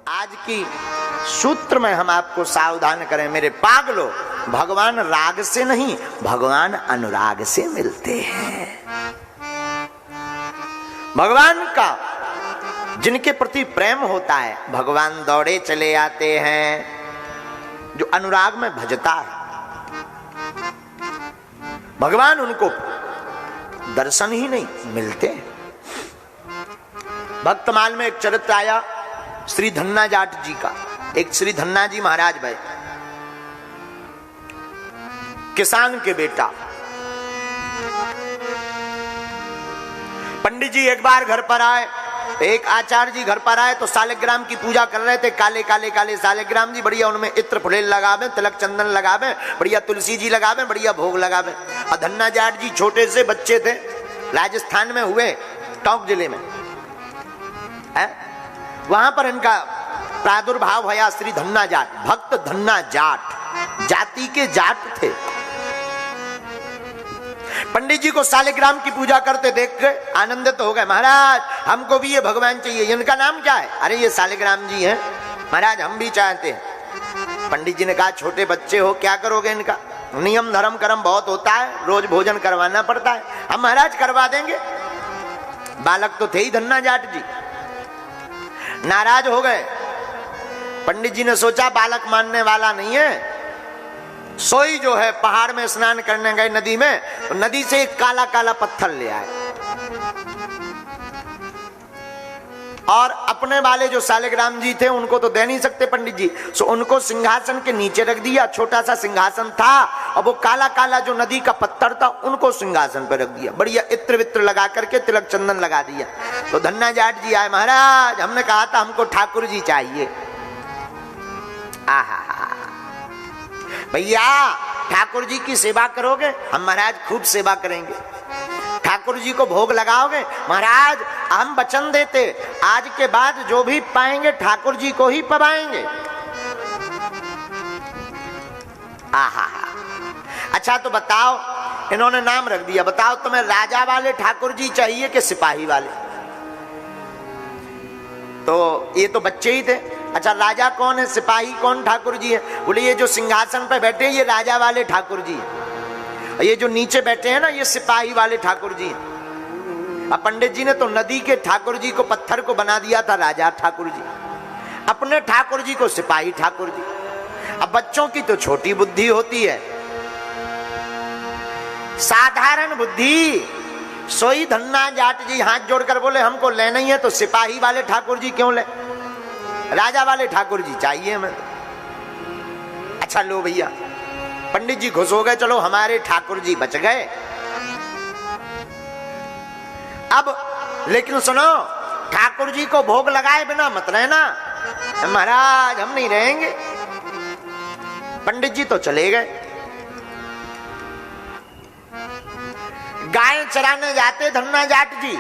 आज की सूत्र में हम आपको सावधान करें मेरे पागलो, भगवान राग से नहीं, भगवान अनुराग से मिलते हैं। भगवान का जिनके प्रति प्रेम होता है, भगवान दौड़े चले आते हैं। जो अनुराग में भजता है, भगवान उनको दर्शन ही नहीं मिलते। भक्तमाल में एक चरित्र आया श्री धन्ना जाट जी का। एक श्री धन्ना जी महाराज भाई, किसान के बेटा। पंडित जी एक बार घर पर आए, एक आचार्य जी घर पर आए तो सालिग्राम की पूजा कर रहे थे। काले काले काले सालिग्राम जी, बढ़िया उनमें इत्र फुलेल लगावे, तिलक चंदन लगावे, बढ़िया तुलसी जी लगावे, बढ़िया भोग लगावे। और धन्ना जाट जी छोटे से बच्चे थे, राजस्थान में हुए, टोंक जिले में है, वहां पर इनका प्रादुर्भाव हुआ। श्री धन्ना जाट, भक्त धन्ना जाट, जाति के जाट थे। पंडित जी को सालिग्राम की पूजा करते देख के आनंदित हो गए। महाराज हमको भी ये भगवान चाहिए। इनका नाम क्या है? अरे ये सालिग्राम जी हैं महाराज, हम भी चाहते हैं। पंडित जी ने कहा छोटे बच्चे हो, क्या करोगे इनका? नियम धर्म कर्म बहुत होता है, रोज भोजन करवाना पड़ता है। हम महाराज करवा देंगे। बालक तो थे ही धन्ना जाट जी, नाराज हो गए। पंडित जी ने सोचा बालक मानने वाला नहीं है। सोई जो है पहाड़ में स्नान करने गए नदी में, तो नदी से एक काला काला पत्थर ले आए और अपने वाले जो सालिग्राम जी थे उनको तो दे नहीं सकते पंडित जी, सो उनको सिंहासन के नीचे रख दिया। छोटा सा सिंहासन था और वो काला काला जो नदी का पत्थर था उनको सिंहासन पर रख दिया। बढ़िया इत्र वित्र लगा करके तिलक चंदन लगा दिया। तो धन्ना जाट जी आए, महाराज हमने कहा था हमको ठाकुर जी चाहिए। आहा भैया ठाकुर जी की सेवा करोगे? हम महाराज खूब सेवा करेंगे। ठाकुर जी को भोग लगाओगे? महाराज हम वचन देते, आज के बाद जो भी पाएंगे ठाकुर जी को ही पवाएंगे। आहा अच्छा तो बताओ, इन्होंने नाम रख दिया, बताओ तुम्हें राजा वाले ठाकुर जी चाहिए कि सिपाही वाले? तो ये तो बच्चे ही थे। अच्छा राजा कौन है, सिपाही कौन ठाकुर जी है? बोले ये जो सिंहासन पे बैठे हैं ये राजा वाले ठाकुर जी हैं, और ये जो नीचे बैठे हैं ना ये सिपाही वाले ठाकुर जी हैं। अब पंडित जी ने तो नदी के ठाकुर जी को, पत्थर को बना दिया था राजा ठाकुर जी, अपने ठाकुर जी को सिपाही ठाकुर जी। अब बच्चों की तो छोटी बुद्धि होती है, साधारण बुद्धि। सोई धन्ना जाट जी हाथ जोड़कर बोले हमको लेना ही है तो सिपाही वाले ठाकुर जी क्यों ले, राजा वाले ठाकुर जी चाहिए हमें। अच्छा लो भैया, पंडित जी खुश हो गए, चलो हमारे ठाकुर जी बच गए। अब लेकिन सुनो, ठाकुर जी को भोग लगाए बिना मत रहना। महाराज हम नहीं रहेंगे। पंडित जी तो चले गए। गाय चराने जाते धन्ना जाट जी,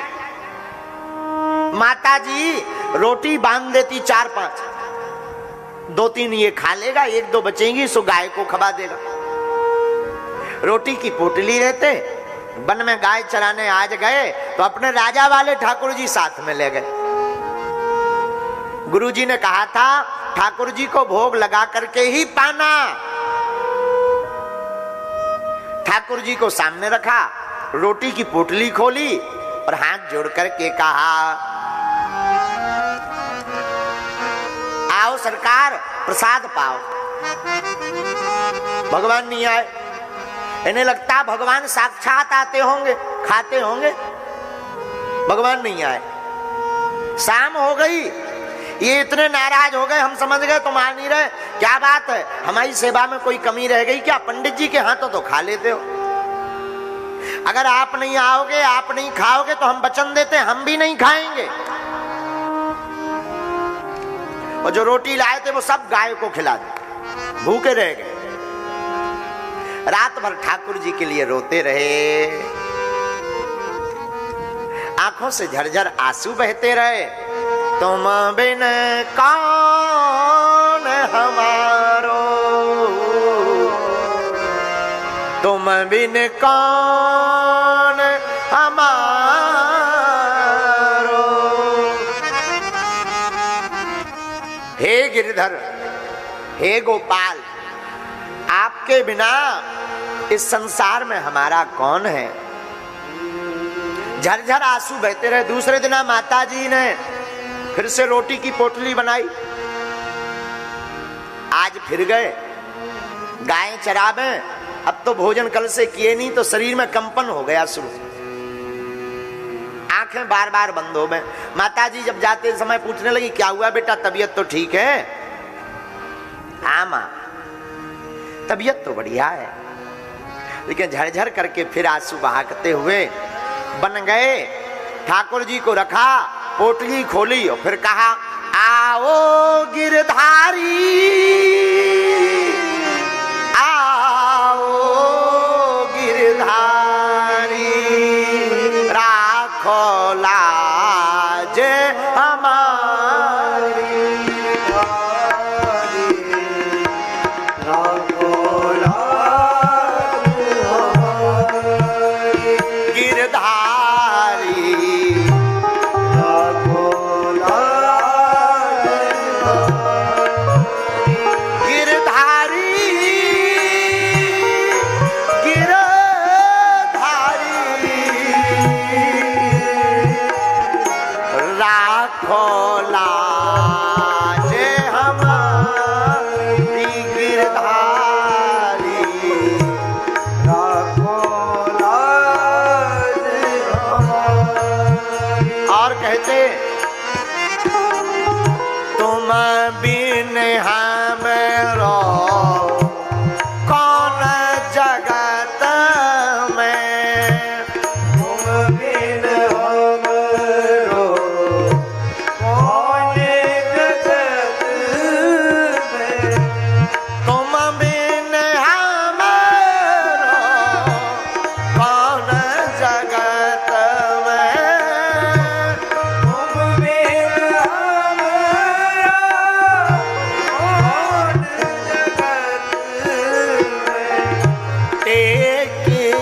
माता जी रोटी बांध देती 4-5, 2-3 ये खा लेगा, 1-2 बचेंगी सो गाय को खवा देगा। रोटी की पोटली रहते, वन में गाय चराने आज गए तो अपने राजा वाले ठाकुर जी साथ में ले गए। गुरुजी ने कहा था ठाकुर जी को भोग लगा करके ही पाना। ठाकुर जी को सामने रखा, रोटी की पोटली खोली और हाथ जोड़ करके कहा आओ सरकार प्रसाद पाओ। भगवान नहीं आए। इन्हें लगता भगवान साक्षात आते होंगे, खाते होंगे। भगवान नहीं आए। शाम हो गई, ये इतने नाराज हो गए, हम समझ गए तुम आ नहीं रहे, क्या बात है, हमारी सेवा में कोई कमी रह गई क्या? पंडित जी के हाथों तो खा लेते हो, अगर आप नहीं आओगे, आप नहीं खाओगे तो हम वचन देते हम भी नहीं खाएंगे। और जो रोटी लाए थे वो सब गाय को खिला दी, भूखे रह गए। रात भर ठाकुर जी के लिए रोते रहे, आंखों से झरझर आंसू बहते रहे। तुम बिन कौन हमारो, तुम बिन कौन हमारो। हे गिरधर, हे गोपाल, आपके बिना इस संसार में हमारा कौन है। झरझर आंसू बहते रहे। दूसरे दिन माता जी ने फिर से रोटी की पोटली बनाई। आज फिर गए गाय चरावे। अब तो भोजन कल से किए नहीं तो शरीर में कंपन हो गया शुरू, आंखें बार बार बंद हो गए। माता जी जब जाते समय पूछने लगी, क्या हुआ बेटा, तबीयत तो ठीक है? हाँ मां, तबीयत तो बढ़िया है। लेकिन झरझर करके फिर आंसू बहाते हुए बन गए। ठाकुर जी को रखा, पोटली खोली और फिर कहा, आओ गिरधारी, आओ गिरधारी, राखो लाज हमारी, राखो लाज हमारी, गिरधारी, राखो लाज हमारी, गिरधारी, राखो लाज हमारी, गिरधारी, राखो लाज हमारी। और कहते, तुम बिन हमरो कौन जगत में, तुम बिन हमरो कौन जगत में, तुम बिन हमरो कौन जगत में, तुम बिन हमरो कौन जगत में, एक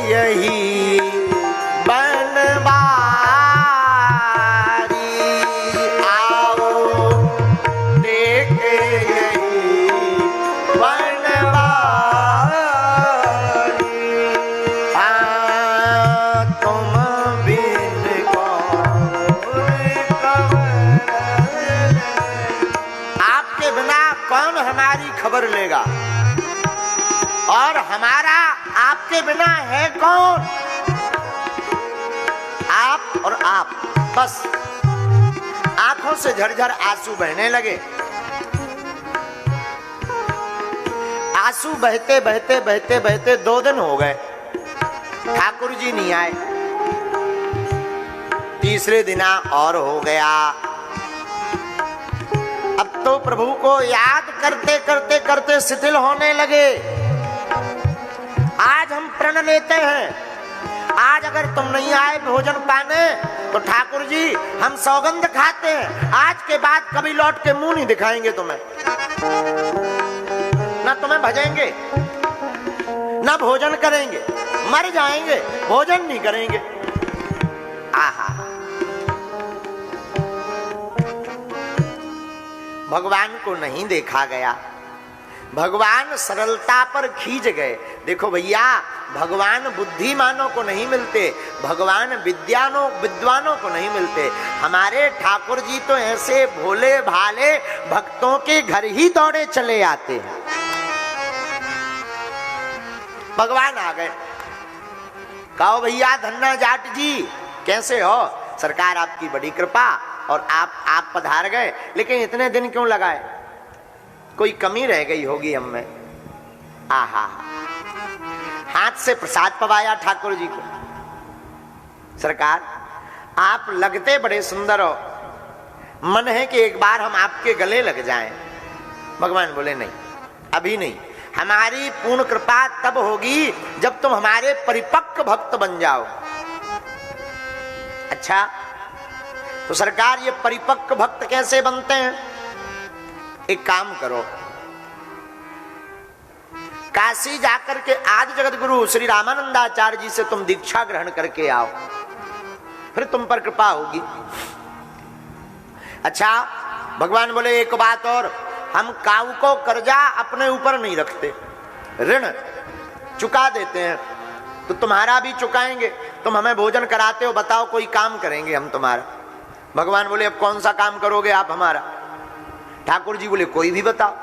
यही बनवारी, आओ देख यही बनवारी, तुम बिन कौन खबर, आपके बिना कौन हमारी खबर लेगा, और हमारा आपके बिना है कौन। आप और आप, बस। आंखों से झरझर आंसू बहने लगे। आंसू बहते बहते बहते बहते 2 दिन हो गए, ठाकुर जी नहीं आए। तीसरे दिन और हो गया। अब तो प्रभु को याद करते करते करते शिथिल होने लगे। आज हम प्रण लेते हैं, आज अगर तुम नहीं आए भोजन पाने तो ठाकुर जी हम सौगंध खाते हैं, आज के बाद कभी लौट के मुंह नहीं दिखाएंगे तुम्हें, ना तुम्हें भजेंगे, ना भोजन करेंगे, मर जाएंगे, भोजन नहीं करेंगे। आहा, भगवान को नहीं देखा गया। भगवान सरलता पर खींच गए। देखो भैया, भगवान बुद्धिमानों को नहीं मिलते, भगवान विद्वानों को नहीं मिलते। हमारे ठाकुर जी तो ऐसे भोले भाले भक्तों के घर ही दौड़े चले आते हैं। भगवान आ गए। कहो भैया धन्ना जाट जी, कैसे हो? सरकार आपकी बड़ी कृपा, और आप पधार गए, लेकिन इतने दिन क्यों लगाए? कोई कमी रह गई होगी हम में। आहा, हाथ से प्रसाद पवाया ठाकुर जी को। सरकार आप लगते बड़े सुंदर हो, मन है कि एक बार हम आपके गले लग जाएं। भगवान बोले नहीं, अभी नहीं, हमारी पूर्ण कृपा तब होगी जब तुम हमारे परिपक्व भक्त बन जाओ। अच्छा, तो सरकार ये परिपक्व भक्त कैसे बनते हैं? एक काम करो, काशी जाकर के आदि जगत गुरु श्री रामानंदाचार्य जी से तुम दीक्षा ग्रहण करके आओ, फिर तुम पर कृपा होगी। अच्छा, भगवान बोले एक बात और, हम काऊ को कर्जा अपने ऊपर नहीं रखते, ऋण चुका देते हैं। तो तुम्हारा भी चुकाएंगे। तुम हमें भोजन कराते हो, बताओ कोई काम करेंगे हम तुम्हारा। भगवान बोले अब कौन सा काम करोगे आप हमारा? ठाकुर जी बोले कोई भी बताओ।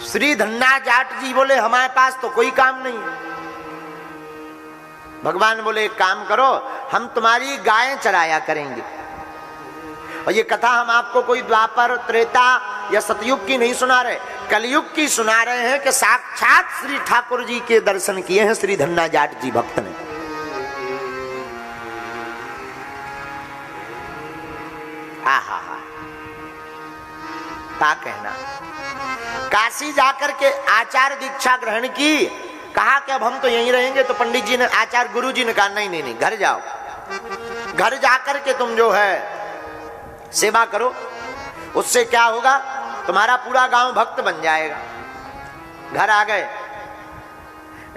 श्री धन्ना जाट जी बोले हमारे पास तो कोई काम नहीं है। भगवान बोले एक काम करो, हम तुम्हारी गायें चराया करेंगे। और ये कथा हम आपको कोई द्वापर त्रेता या सतयुग की नहीं सुना रहे, कलयुग की सुना रहे हैं कि साक्षात श्री ठाकुर जी के दर्शन किए हैं श्री धन्ना जाट जी भक्त ने। आहा हा, क्या कहना। काशी जाकर के आचार्य दीक्षा ग्रहण की, कहा कि अब हम तो यहीं रहेंगे। तो पंडित जी ने, आचार्य गुरु जी ने कहा नहीं नहीं नहीं, घर जाओ, घर जाकर के तुम जो है सेवा करो, उससे क्या होगा, तुम्हारा पूरा गांव भक्त बन जाएगा। घर आ गए,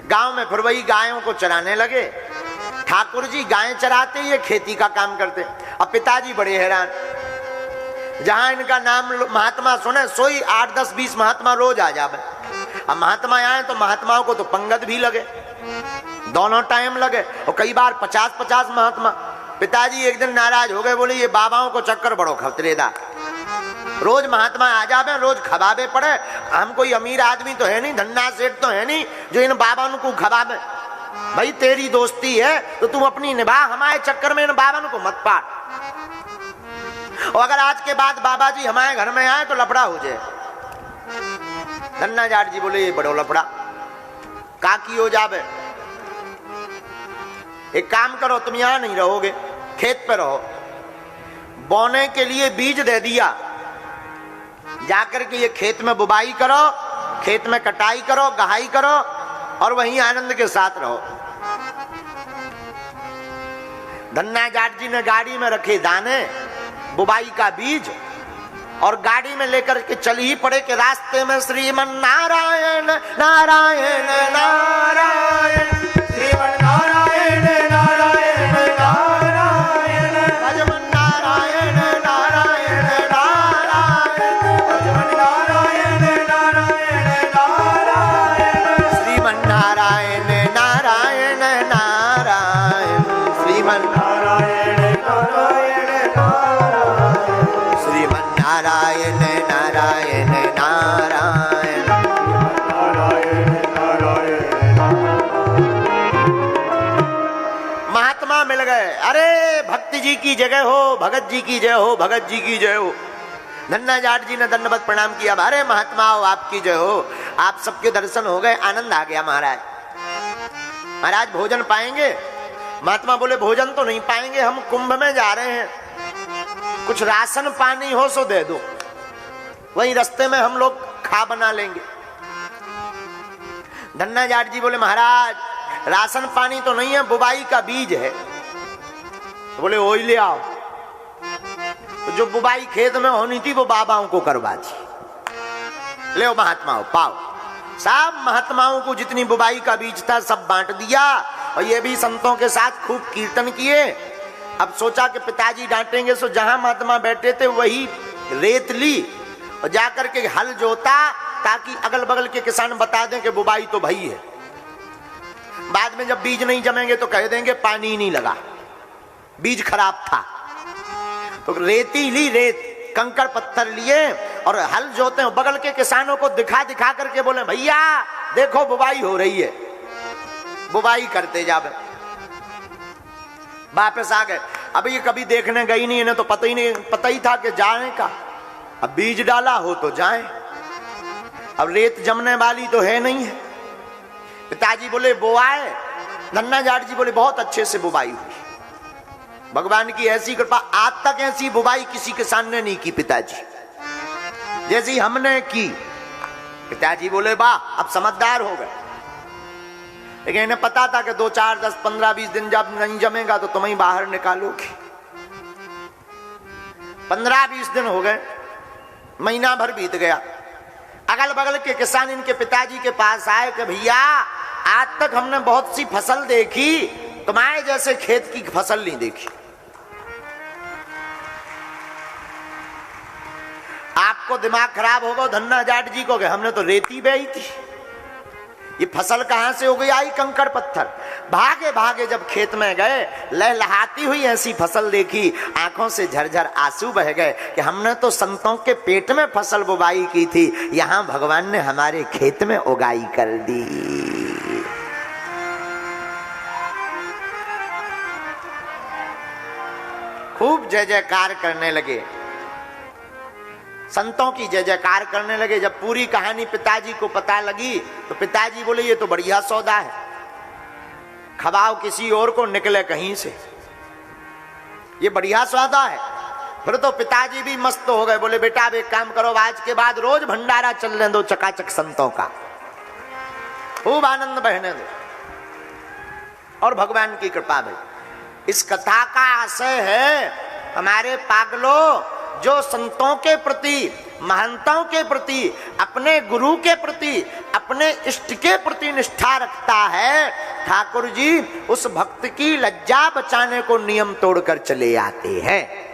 गांव में फिर वही गायों को चराने लगे। ठाकुर जी गायें चराते, ये खेती का काम करते। अब पिताजी बड़े हैरान, जहां इनका नाम महात्मा सुने सोई 8 10 20 महात्मा रोज आ जावे। अब महात्मा आए तो महात्माओं को तो पंगत भी लगे, दोनों टाइम लगे, और कई बार 50-50 महात्मा। पिताजी एक दिन नाराज हो गए, बोले ये बाबाओं को चक्कर बड़ो खतरेदार, रोज महात्मा आ जावे, रोज खबाबे पड़े। हम कोई अमीर आदमी तो है नहीं, धन्ना सेठ तो है नहीं जो इन बाबाओं को खबाबे। भाई तेरी दोस्ती है तो तुम अपनी निभा, हमारे चक्कर में इन बाबाओं को मत पाट। और अगर आज के बाद बाबा जी हमारे घर में आए तो लफड़ा हो जाए। धन्ना जाट जी बोले ये बड़ो लफड़ा का की हो जावे, एक काम करो, तुम यहां नहीं रहोगे, खेत पे रहो। बोने के लिए बीज दे दिया, जाकर के ये खेत में बुबाई करो, खेत में कटाई करो, गहाई करो, और वहीं आनंद के साथ रहो। धन्ना जाट जी ने गाड़ी में रखे दाने, बुबाई का बीज, और गाड़ी में लेकर के चल ही पड़े कि रास्ते में श्रीमन नारायण नारायण नारायण, श्रीमन नारायण नारायण नारायण, भजमन नारायण नारायण नारायण, भजमन नारायण नारायण नारायण, श्रीमन नारायण नारायण नारायण, श्रीमन नारायण नारायण नारायण, श्रीमन नारायण नारायण नारायण, नारायण नारायण। महात्मा मिल गए, अरे भक्ति जी की जगह हो, भगत जी की जय हो, भगत जी की जय हो। धन्ना जाट जी ने दंडवत प्रणाम किया, अरे महात्मा हो, आपकी जय हो, आप सबके दर्शन हो गए, आनंद आ गया महाराज। महाराज भोजन पाएंगे? महात्मा बोले भोजन तो नहीं पाएंगे, हम कुंभ में जा रहे हैं, कुछ राशन पानी हो सो दे दो, वहीं रास्ते में हम लोग खा बना लेंगे। धन्ना जाट जी बोले महाराज राशन पानी तो नहीं है, बुबाई का बीज है। बोले वही ले आओ। तो जो बुबाई खेत में होनी थी वो बाबाओं को करवा दी। ले महात्माओं पाओ। सब महात्माओं को जितनी बुबाई का बीज था सब बांट दिया, और ये भी संतों के साथ खूब कीर्तन किए। अब सोचा कि पिताजी डांटेंगे, सो जहां महात्मा बैठे थे वही रेत ली और जाकर के हल जोता, ताकि अगल बगल के किसान बता दें कि बुबाई तो भई है। बाद में जब बीज नहीं जमेंगे तो कह देंगे पानी नहीं लगा, बीज खराब था। तो रेती ली, रेत कंकड़ पत्थर लिए और हल जोते हैं। बगल के किसानों को दिखा दिखा करके बोले भैया देखो बुबाई हो रही है, बुबाई करते जावे। वापस आ गए। अब ये कभी देखने गई नहीं, इन्हें तो पता ही था कि जाने का। अब बीज डाला हो तो जाए, अब रेत जमने वाली तो है नहीं है। पिताजी बोले बोआए, धन्ना जाट जी बोले बहुत अच्छे से बुबाई हुई, भगवान की ऐसी कृपा, आज तक ऐसी बुबाई किसी किसान ने नहीं की पिताजी जैसी हमने की। पिताजी बोले वाह, अब समझदार हो गए। लेकिन इन्हें पता था कि 2 4 10 15 20 दिन जब नहीं जमेगा तो तुम ही बाहर निकालोगे। 15 20 दिन हो गए, महीना भर बीत गया। अगल बगल के किसान इनके पिताजी के पास आए कि भैया आज तक हमने बहुत सी फसल देखी, तुम्हारे जैसे खेत की फसल नहीं देखी। आप आपको दिमाग खराब होगा धन्ना जाट जी को कि हमने तो रेती बेई थी, ये फसल कहां से हो गई आई कंकड़ पत्थर। भागे भागे जब खेत में गए, लहलहाती हुई ऐसी फसल देखी, आंखों से झरझर आंसू बह गए कि हमने तो संतों के पेट में फसल बुवाई की थी, यहां भगवान ने हमारे खेत में उगाई कर दी। खूब जय जयकार करने लगे, संतों की जय जयकार करने लगे। जब पूरी कहानी पिताजी को पता लगी तो पिताजी बोले ये तो बढ़िया सौदा है, खबाव किसी और को निकले कहीं से, ये बढ़िया सौदा है। फिर तो पिताजी भी मस्त हो गए, बोले बेटा अब एक काम करो, आज के बाद रोज भंडारा चलने दो चकाचक संतों का, खूब आनंद बहने दो। और भगवान की कृपा भाई, इस कथा का आशय है हमारे पागलों, जो संतों के प्रति, महंतों के प्रति, अपने गुरु के प्रति, अपने इष्ट के प्रति निष्ठा रखता है, ठाकुर जी उस भक्त की लज्जा बचाने को नियम तोड़कर चले आते हैं।